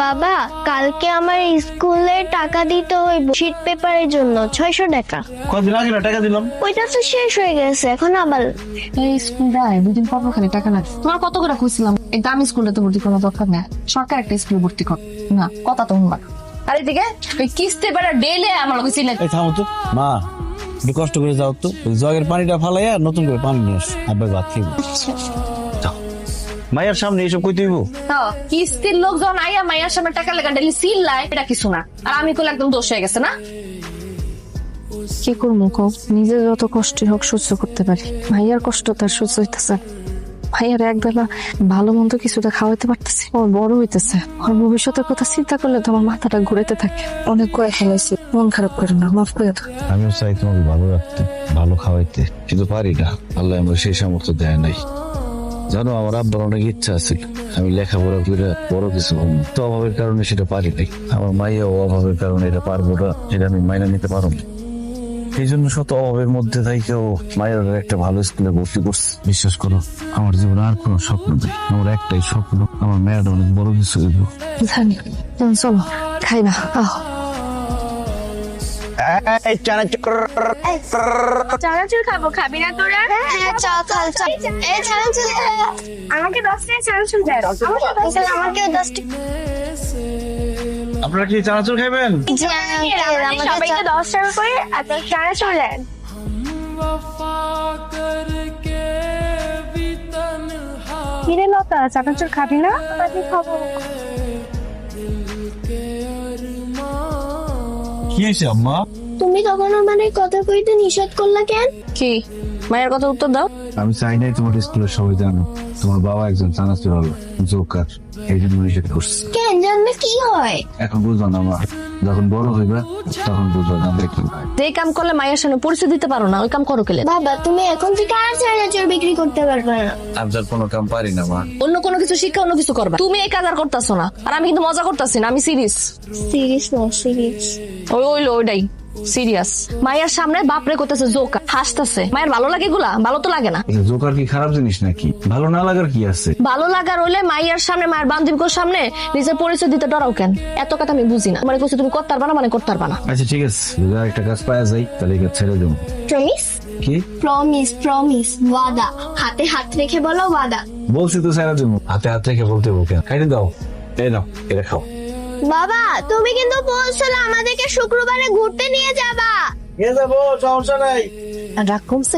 বাবা, কালকে আমার স্কুলে টাকা দিতে হইব শীট পেপারের জন্য 600 টাকা। কতদিন আগে না টাকা দিলাম? ওইটা তো শেষ হয়ে গেছে, এখন আবার এই স্কুল যায় 2 দিন পর পর খালি টাকা লাগে। তোমার কত করে খুঁজছিলাম এই দামি স্কুলে তো ভর্তি করার দরকার নেই, সরকার একটা স্কুলে ভর্তি কর না। কথা তো শুনবা আরে দিকে ওই কিস্তি বেড়া ডেলে আমার লগে চিল্লাই। এই থামো তো মা, একটু কষ্ট করে যাও তো, ওই জগের পানিটা ফালাইয়া নতুন করে পানি নিয়ে আস, আব্বার ভাত খাইব। যাও, মায়ের সামনে এইসব কই তুইব? তো কিস্তির লোক যখন আইয়া মাইয়ার সামনে টাকা লেগা ডেলি চিল্লাই, এটা কিছু না। আর আমি কইলে একদম দোষ হয়ে গেছে না। কি করবো কও, নিজে যত কষ্ট হোক সহ্য করতে পারি, ভাইয়ার কষ্ট তার সহ্য হইতেছে। ভাইয়ার একবেলা ভালো মন্দ কিছুটা খাওয়াইতে পারতেছি, ও বড় হইতেছে, ওর ভবিষ্যতের কথা চিন্তা করলে তো আমার মাথাটা ঘুরেতে থাকে। অনেক কয়ে ফেলাইছি, মন খারাপ করে না, মাফ করে দাও। আমিও চাই তোমাকে ভালো রাখতে, ভালো খাওয়াইতে, কিন্তু পারি না। আল্লাহ আমরা সেই সামর্থ্য দেয় নাই। জানো, আমার আব্বার অনেক ইচ্ছা আছে আমি লেখাপড়া করে বড় কিছু হবো, তো অভাবের কারণে সেটা পারি নাই। আমার মাইয়া অভাবের কারণে এটা পারবো না, এটা আমি মাইনা নিতে পারবো না। এই জন্য শত অভাবের মধ্যে থাকেও মায়ের একটা ভালো স্কুলে ভর্তি করছে। বিশ্বাস করো, আমার জীবনে আর কোনো স্বপ্ন নেই, আমার একটাই স্বপ্ন, আমার মেয়েটা অনেক বড় কিছু হইব। জানি, চলো খাইবা আহ। চানাচুর খাবো, খাবি না তোরা? হ্যাঁ চল চল চল। এই চানাচুর আমাকে 10 টাকা চানাচুর দেন। আমাকে 10 টাকা। আপনারা কি চানাচুর খাবেন? জি আমাকে সবাইকে 10 টাকা করে আর চানাচুর দেন। কিরে লতা, চানাচুর খাবি না? আমি খাবো। কি হয়েছে আম্মা? তুমি তখন আমার কথা কইতে নিষেধ করলা কেন? কি মায়ের কথা উত্তর দাও। আমি চাই নাই তোমার স্কুলের সবাই জানো তোমার বাবা একজন চানাচুর হলো জোকার, এই জন্য নিষেধ করছে। কেন জানলে কি হয়? এখন বুঝবা না মা, যখন বড় হইবা তখন বুঝবা না দেখি। যে কাম করলে মায়ের সামনে পরিচয় দিতে পারো না, ওই কাম করো কেলে? বাবা, তুমি এখন থেকে আর চানাচুর বিক্রি করতে পারবে না। আমি যার কোনো কাম পারি না মা। অন্য কোনো কিছু শিক্ষা অন্য কিছু করবা, তুমি এই কাজ আর করতেছো না। আর আমি কিন্তু মজা করতেছি না, আমি সিরিয়াস। সিরিয়াস না, সিরিয়াস। ওইটাই সিরিয়াস। মায়ের সামনে বাপরে করতেছে জোকা, হাসতেছে। মায়ের ভালো লাগে এগুলা? ভালো তো লাগে না। জোকার কি খারাপ জিনিস নাকি? ভালো না লাগার কি আছে? ভালো লাগার হইলে মায়ের সামনে, মায়ের বান্ধবীর সামনে নিজের পরিচয় দিতে ডরাও কেন? এত কথা আমি বুঝি না। মানে কইছো তুমি করতে পারবা না, মানে করতে পারবা না। আচ্ছা ঠিক আছে, যদি একটা কাজ পাওয়া যায় তাহলে এটা ছেড়ে দেবো। প্রমিস? কি প্রমিস? প্রমিস ওয়াদা, হাতে হাত রেখে বলো ওয়াদা। বলছি তো ছেড়ে দেবো, হাতে হাত রেখে বলতে বলতে খাইতে দাও। এই নাও, এটা খাও। বাবা, তুমি কিন্তু বলছিলে আমাদেরকে শুক্রবারে ঘুরতে নিয়ে যাবা। নিয়ে যাবো, সমস্যা নাই। রাগ কমছে?